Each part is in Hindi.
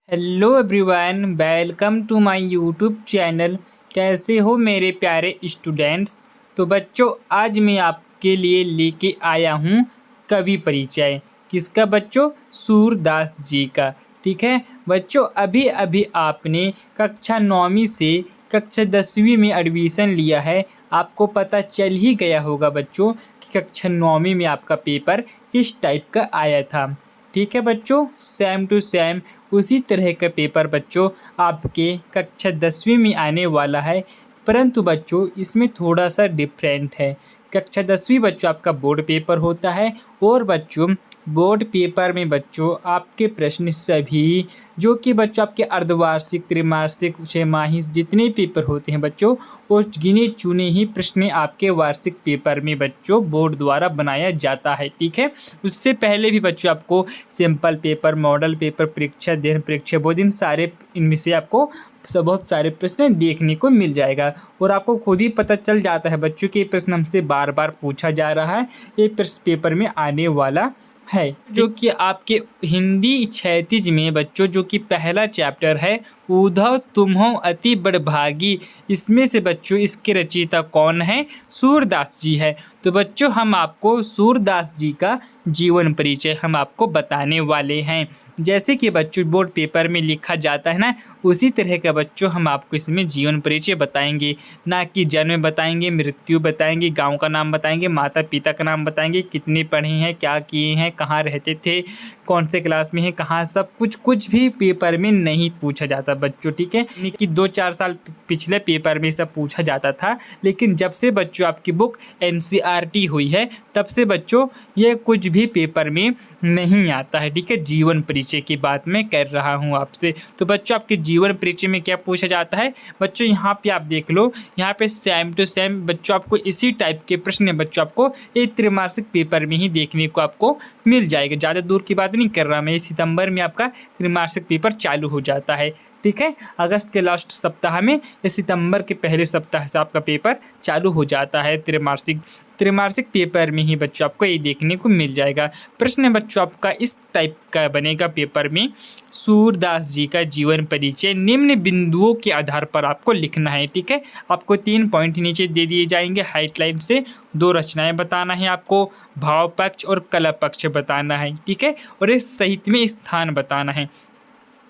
Hello everyone, welcome to my YouTube channel. कैसे हो मेरे प्यारे स्टूडेंट्स। तो बच्चों, आज मैं आपके लिए लेके आया हूँ कवि परिचय। किसका बच्चों? सूरदास जी का। ठीक है बच्चों, अभी अभी आपने कक्षा 9वीं से कक्षा 10वीं में एडमिशन लिया है। आपको पता चल ही गया होगा बच्चों कि कक्षा 9वीं में आपका पेपर किस टाइप का आया था। ठीक है बच्चों, सेम टू सेम उसी तरह का पेपर बच्चों आपके कक्षा 10वीं में आने वाला है। परंतु बच्चों इसमें थोड़ा सा डिफरेंट है। कक्षा 10वीं बच्चों आपका बोर्ड पेपर होता है और बच्चों बोर्ड पेपर में बच्चों आपके प्रश्न सभी जो कि बच्चों आपके अर्धवार्षिक, त्रिमासिक, छमाही जितने पेपर होते हैं बच्चों, वो गिने चुने ही प्रश्न आपके वार्षिक पेपर में बच्चों बोर्ड द्वारा बनाया जाता है। ठीक है, उससे पहले भी बच्चों आपको सिंपल पेपर, मॉडल पेपर, परीक्षा दिन, परीक्षा वो दिन, सारे इनमें से आपको बहुत सारे प्रश्न देखने को मिल जाएगा। और आपको खुद ही पता चल जाता है बच्चों कि ये प्रश्न हमसे बार बार पूछा जा रहा है, ये प्रश्न पेपर में आने वाला है। जो कि आपके हिंदी क्षैतिज में बच्चों जो कि पहला चैप्टर है, उद्धव तुम हो अति बड़भागी, इसमें से बच्चों इसके रचयिता कौन है? सूरदास जी है। तो बच्चों हम आपको सूरदास जी का जीवन परिचय हम आपको बताने वाले हैं। जैसे कि बच्चों बोर्ड पेपर में लिखा जाता है ना, उसी तरह का बच्चों हम आपको इसमें जीवन परिचय बताएंगे। ना कि जन्म बताएंगे, मृत्यु बताएंगे, गांव का नाम बताएंगे, माता पिता का नाम बताएंगे, कितने पढ़े हैं, क्या किए हैं, कहाँ रहते थे, कौन से क्लास में हैं, कहाँ, सब कुछ भी पेपर में नहीं पूछा जाता बच्चों। ठीक है, यानी कि 2-4 साल पिछले पेपर में सब पूछा जाता था, लेकिन जब से बच्चों आपकी बुक एनसीईआरटी हुई है तब से बच्चों ये कुछ भी पेपर में नहीं आता है। ठीक है, जीवन परिचय की बात मैं कर रहा हूँ आपसे। तो बच्चों आपके जीवन परिचय में क्या पूछा जाता है बच्चों, यहाँ पे आप देख लो, यहाँ पे सेम टू सेम बच्चों आपको इसी टाइप के प्रश्न बच्चों आपको एक त्रैमासिक पेपर में ही देखने को आपको मिल जाएगा। ज़्यादा दूर की बात नहीं कर रहा मैं, सितंबर में आपका त्रैमासिक पेपर चालू हो जाता है। ठीक है, अगस्त के लास्ट सप्ताह में या सितंबर के पहले सप्ताह से आपका पेपर चालू हो जाता है त्रैमासिक पेपर में ही बच्चों आपको ये देखने को मिल जाएगा। प्रश्न बच्चों आपका इस टाइप का बनेगा पेपर में, सूरदास जी का जीवन परिचय निम्न बिंदुओं के आधार पर आपको लिखना है। ठीक है, आपको 3 पॉइंट नीचे दे दिए जाएंगे हाइटलाइन से। 2 रचनाएं बताना है आपको, भाव पक्ष और कला पक्ष बताना है। ठीक है, और इस साहित्य में स्थान बताना है।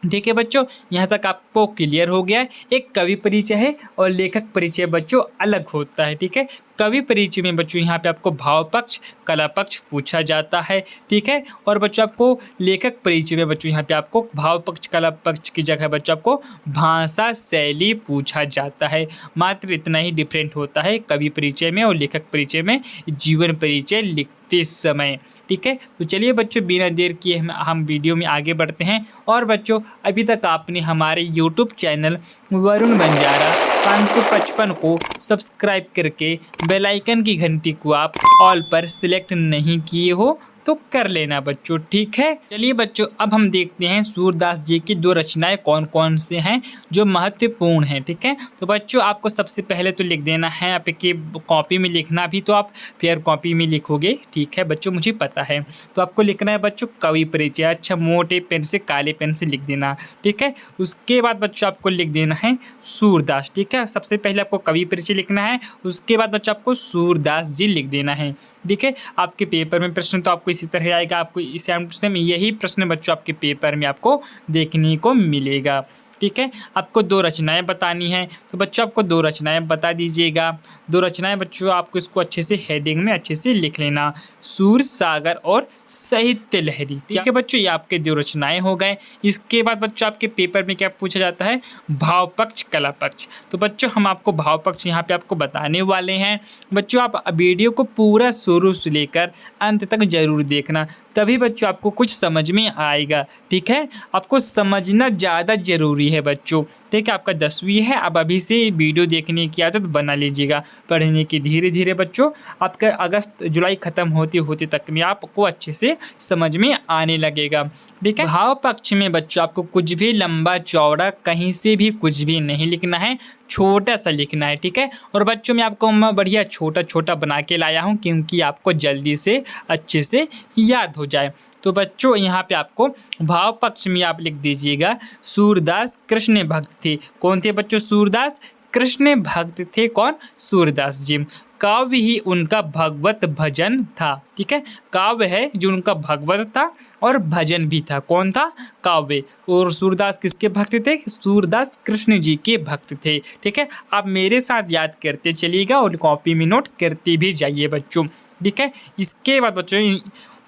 ठीक है बच्चों, यहाँ तक आपको क्लियर हो गया है। एक कवि परिचय है और लेखक परिचय बच्चों अलग होता है। ठीक है, कवि परिचय में बच्चों यहाँ पे आपको भाव पक्ष, कला पक्ष पूछा जाता है। ठीक है, और बच्चों आपको लेखक परिचय में बच्चों यहाँ पे आपको भाव पक्ष, कला पक्ष की जगह बच्चों आपको भाषा शैली पूछा जाता है। मात्र इतना ही डिफरेंट होता है कवि परिचय में और लेखक परिचय में जीवन परिचय लिखते समय। ठीक है, तो चलिए बच्चों बिना देर किए हम वीडियो में आगे बढ़ते हैं। और बच्चों अभी तक आपने हमारे यूट्यूब चैनल वरुण बंजारा 555 को सब्सक्राइब करके बेल आइकन की घंटी को आप ऑल पर सिलेक्ट नहीं किए हो तो कर लेना बच्चों। ठीक है, चलिए बच्चों अब हम देखते हैं सूरदास जी की 2 रचनाएं कौन कौन से हैं जो महत्वपूर्ण हैं। ठीक है, तो बच्चों आपको सबसे पहले तो लिख देना है, आपकी कॉपी में लिखना भी तो आप फेयर कॉपी में लिखोगे। ठीक है बच्चों, मुझे पता है। तो आपको लिखना है बच्चों कवि परिचय, अच्छा मोटे पेन से, काले पेन से लिख देना। ठीक है, उसके बाद बच्चों आपको लिख देना है सूरदास। ठीक है, सबसे पहले आपको कवि परिचय लिखना है, उसके बाद बच्चों आपको सूरदास जी लिख देना है। ठीक है, आपके पेपर में प्रश्न तो आपको इसी तरह आएगा, आपको सेम टू सेम यही प्रश्न बच्चों आपके पेपर में आपको देखने को मिलेगा। ठीक है, आपको 2 रचनाएं बतानी है, तो बच्चों आपको 2 रचनाएं बता दीजिएगा। 2 रचनाएं बच्चों आपको इसको अच्छे से हेडिंग में अच्छे से लिख लेना, सूर सागर और साहित्य लहरी। ठीक है बच्चों, ये आपके 2 रचनाएं हो गए। इसके बाद बच्चों आपके पेपर में क्या पूछा जाता है? भाव पक्ष, कला पक्ष। तो बच्चों हम आपको भाव पक्ष यहाँ पे आपको बताने वाले हैं। बच्चों आप वीडियो को पूरा शुरू से लेकर अंत तक जरूर देखना, तभी बच्चों आपको कुछ समझ में आएगा। ठीक है, आपको समझना ज़्यादा ज़रूरी है बच्चों। ठीक है, आपका 10वीं है, अब अभी से वीडियो देखने की आदत बना लीजिएगा, पढ़ने की। धीरे धीरे बच्चों आपका अगस्त जुलाई ख़त्म होते होते तक में आपको अच्छे से समझ में आने लगेगा। ठीक है, भाव पक्ष में बच्चों आपको कुछ भी लंबा चौड़ा कहीं से भी कुछ भी नहीं लिखना है, छोटा सा लिखना है, ठीक है। और बच्चों मैं आपको बढ़िया छोटा छोटा बना के लाया हूँ क्योंकि आपको जल्दी से अच्छे से याद हो जाए। तो बच्चों यहाँ पे आपको भाव पक्ष में आप लिख दीजिएगा सूरदास कृष्ण भक्त थे। कौन थे बच्चों? सूरदास कृष्ण भक्त थे। कौन? सूरदास जी। काव्य ही उनका भगवत भजन था, ठीक है। काव्य है जो उनका भगवत था और भजन भी था। कौन था? काव्य। और सूरदास किसके भक्त थे? सूरदास कृष्ण जी के भक्त थे, ठीक है। आप मेरे साथ याद करते चलिएगा और कॉपी में नोट करते भी जाइए बच्चों, ठीक है। इसके बाद बच्चों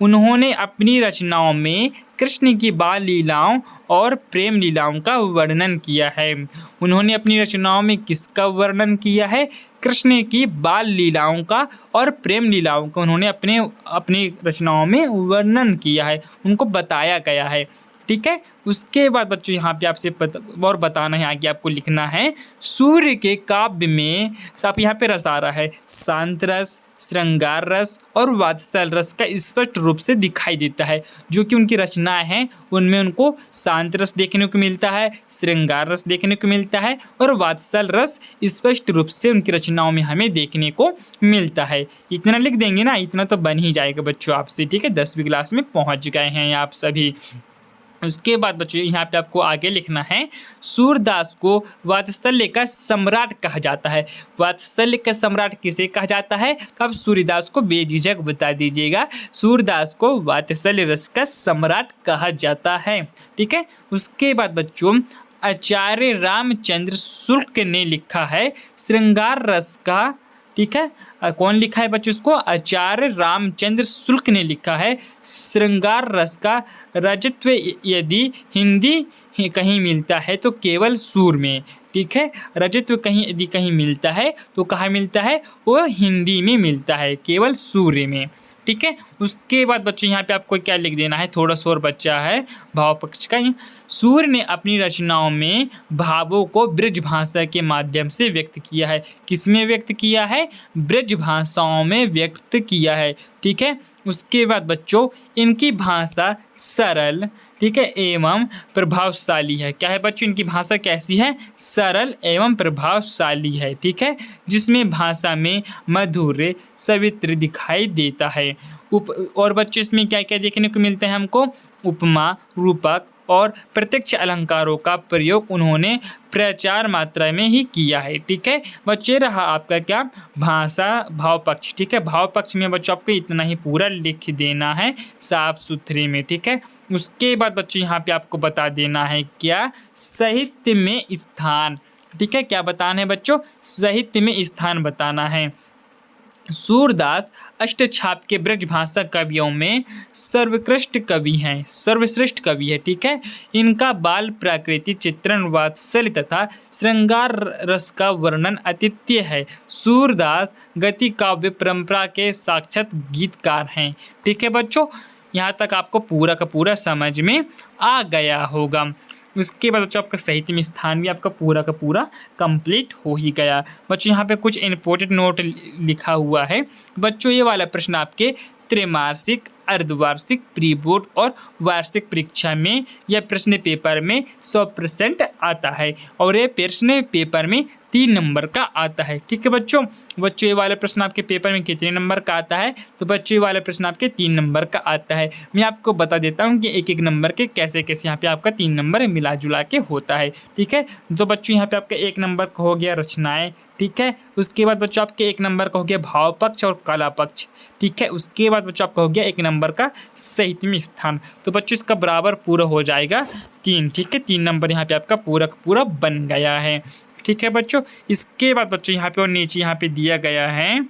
उन्होंने अपनी रचनाओं में कृष्ण की बाल लीलाओं और प्रेम लीलाओं का वर्णन किया है। उन्होंने अपनी रचनाओं में किसका वर्णन किया है? कृष्ण की बाल लीलाओं का और प्रेम लीलाओं का उन्होंने अपनी रचनाओं में वर्णन किया है, उनको बताया गया है, ठीक है। उसके बाद बच्चों यहाँ पे आपसे और बताना है, आगे आपको लिखना है सूर्य के काव्य में आप यहाँ पे रस आ रहा है शांत रस, श्रृंगार रस और वात्सल रस का स्पष्ट रूप से दिखाई देता है। जो कि उनकी रचनाएं हैं उनमें उनको शांत रस देखने को मिलता है, श्रृंगार रस देखने को मिलता है और वात्सल रस स्पष्ट रूप से उनकी रचनाओं में हमें देखने को मिलता है। इतना लिख देंगे ना, इतना तो बन ही जाएगा बच्चों आपसे, ठीक है। 10वीं क्लास में पहुंच गए हैं आप सभी। उसके बाद बच्चों यहाँ पे आपको आगे लिखना है सूरदास को वात्सल्य का सम्राट कहा जाता है। वात्सल्य का सम्राट किसे कहा जाता है? तो आप सूरदास को बेझिझक बता दीजिएगा, सूरदास को वात्सल्य रस का सम्राट कहा जाता है, ठीक है। उसके बाद बच्चों आचार्य रामचंद्र शुक्ल ने लिखा है श्रृंगार रस का, ठीक है। कौन लिखा है बच्चों इसको? आचार्य रामचंद्र शुक्ल ने लिखा है श्रृंगार रस का रजत्व यदि हिंदी कहीं मिलता है तो केवल सूर में, ठीक है। रजत्व कहीं यदि कहीं मिलता है तो कहाँ मिलता है? वो हिंदी में मिलता है, केवल सूर्य में, ठीक है। उसके बाद बच्चों यहाँ पे आपको क्या लिख देना है, थोड़ा सा और बच्चा है भाव पक्ष का। सूर्य ने अपनी रचनाओं में भावों को ब्रज भाषा के माध्यम से व्यक्त किया है। किसमें व्यक्त किया है? ब्रज भाषाओं में व्यक्त किया है, ठीक है। उसके बाद बच्चों इनकी भाषा सरल, ठीक है, एवं प्रभावशाली है। क्या है बच्चों? इनकी भाषा कैसी है? सरल एवं प्रभावशाली है, ठीक है। जिसमें भाषा में माधुर्य सवित्र दिखाई देता है। और बच्चों इसमें क्या क्या देखने को मिलता है हमको? उपमा, रूपक और प्रत्यक्ष अलंकारों का प्रयोग उन्होंने प्रचार मात्रा में ही किया है, ठीक है। बच्चे रहा आपका क्या? भाषा भाव पक्ष, ठीक है। भाव पक्ष में बच्चों आपको इतना ही पूरा लिख देना है साफ सुथरे में, ठीक है। उसके बाद बच्चों यहाँ पे आपको बता देना है क्या? साहित्य में स्थान, ठीक है। क्या बताना है बच्चों? साहित्य में स्थान बताना है। सूरदास अष्टछाप के ब्रजभाषा कवियों में सर्वोत्कृष्ट कवि हैं, सर्वश्रेष्ठ कवि है, ठीक है। इनका बाल प्राकृति चित्रण, वात्सल्य तथा श्रृंगार रस का वर्णन अद्वितीय है। सूरदास गति काव्य परंपरा के साक्षात गीतकार हैं, ठीक है बच्चों। यहाँ तक आपको पूरा का पूरा समझ में आ गया होगा। उसके बाद बच्चों आपका साहित्य में स्थान भी आपका पूरा का पूरा कंप्लीट हो ही गया। बच्चों यहाँ पे कुछ इंपॉर्टेंट नोट लिखा हुआ है बच्चों। ये वाला प्रश्न आपके त्रैमासिक, अर्धवार्षिक, प्री बोर्ड और वार्षिक परीक्षा में या प्रश्न पेपर में 100% आता है और ये प्रश्न पेपर में 3 नंबर का आता है, ठीक है बच्चों। बच्चों ये वाला प्रश्न आपके पेपर में कितने नंबर का आता है? तो बच्चों ये वाला प्रश्न आपके 3 नंबर का आता है। मैं आपको बता देता हूँ कि एक एक नंबर के कैसे कैसे यहाँ पे आपका 3 नंबर मिला जुला के होता है, ठीक है। तो बच्चों यहाँ पे आपका 1 नंबर का हो गया रचनाएं, ठीक है। उसके बाद बच्चों आपके 1 नंबर का हो गया भाव पक्ष और कला पक्ष, ठीक है। उसके बाद बच्चों आपका हो गया 1 नंबर का साहित्य में स्थान। तो बच्चों इसका बराबर पूरा हो जाएगा 3, ठीक है। 3 नंबर यहाँ पे आपका पूरा का पूरा बन गया है, ठीक है बच्चों। इसके बाद बच्चों यहाँ पे और नीचे यहाँ पे दिया गया है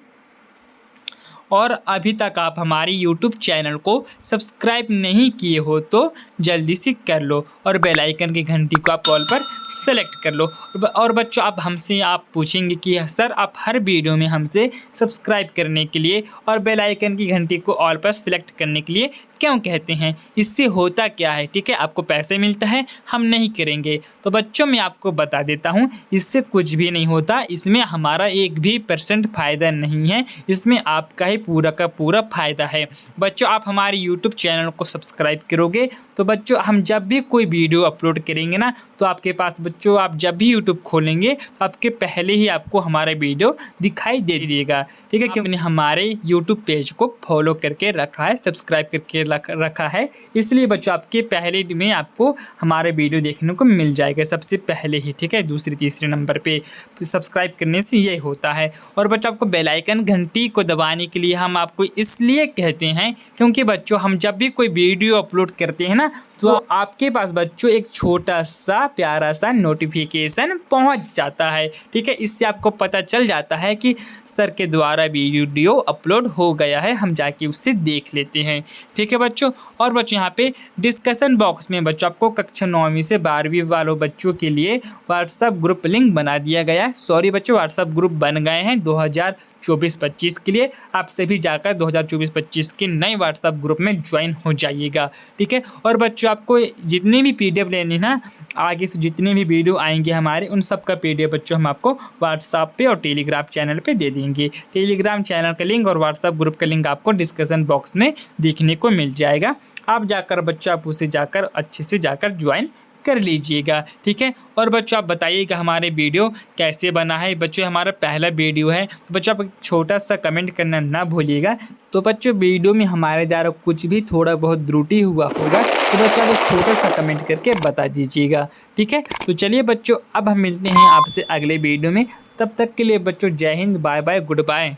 और अभी तक आप हमारी YouTube चैनल को सब्सक्राइब नहीं किए हो तो जल्दी से कर लो और बेल आइकन की घंटी को आप ऑल पर सेलेक्ट कर लो। और बच्चों आप पूछेंगे कि सर आप हर वीडियो में हमसे सब्सक्राइब करने के लिए और बेल आइकन की घंटी को ऑल पर सेलेक्ट करने के लिए क्यों कहते हैं, इससे होता क्या है, ठीक है, आपको पैसे मिलता है, हम नहीं करेंगे। तो बच्चों मैं आपको बता देता हूँ, इससे कुछ भी नहीं होता, इसमें हमारा 1% फ़ायदा नहीं है, इसमें आपका ही पूरा का पूरा फ़ायदा है। बच्चों आप हमारे यूट्यूब चैनल को सब्सक्राइब करोगे तो बच्चों हम जब भी कोई वीडियो अपलोड करेंगे ना, तो आपके पास बच्चों आप जब भी यूट्यूब खोलेंगे तो आपके पहले ही आपको हमारा वीडियो दिखाई दे देगा, ठीक है, क्योंकि हमारे यूट्यूब पेज को फॉलो करके रखा है, सब्सक्राइब करके रखा है, इसलिए बच्चों आपके पहले में आपको हमारे वीडियो देखने को मिल जाएगा सबसे पहले ही, ठीक है, दूसरे तीसरे नंबर पे सब्सक्राइब करने से ये होता है। और बच्चों आपको बेल आइकन घंटी को दबाने के लिए हम आपको इसलिए कहते हैं क्योंकि बच्चों हम जब भी कोई वीडियो अपलोड करते हैं ना, तो आपके पास बच्चों एक छोटा सा प्यारा सा नोटिफिकेशन पहुंच जाता है, ठीक है, इससे आपको पता चल जाता है कि सर के द्वारा वीडियो अपलोड हो गया है, हम जाके उससे देख लेते हैं, ठीक है बच्चों। और बच्चों यहाँ पे डिस्कशन बॉक्स में बच्चों आपको कक्षा 9वीं से 12वीं वालों बच्चों के लिए व्हाट्सएप ग्रुप लिंक बना दिया गया है। सॉरी बच्चों, व्हाट्सएप ग्रुप बन गए हैं 2024-25 के लिए, आप सभी जाकर 2024-25 के नए व्हाट्सएप ग्रुप में ज्वाइन हो जाइएगा, ठीक है। और बच्चों आपको जितने भी PDF लेने ना, आगे से जितने भी वीडियो आएंगे हमारे, उन सब का PDF बच्चों हम आपको व्हाट्सएप पे और टेलीग्राम चैनल पे दे देंगे। टेलीग्राम चैनल का लिंक और व्हाट्सएप ग्रुप का लिंक आपको डिस्कशन बॉक्स में देखने को मिल जाएगा, आप जाकर बच्चों आप उसे जाकर अच्छे से जाकर ज्वाइन कर लीजिएगा, ठीक है। और बच्चों आप बताइएगा हमारे वीडियो कैसे बना है। बच्चों हमारा पहला वीडियो है, तो बच्चों आप छोटा सा कमेंट करना ना भूलिएगा। तो बच्चों वीडियो में हमारे द्वारा कुछ भी थोड़ा बहुत त्रुटि हुआ होगा तो बच्चों आप एक छोटा सा कमेंट करके बता दीजिएगा, ठीक है। तो चलिए बच्चों अब हम मिलते हैं आपसे अगले वीडियो में, तब तक के लिए बच्चों जय हिंद, बाय बाय, गुड बाय।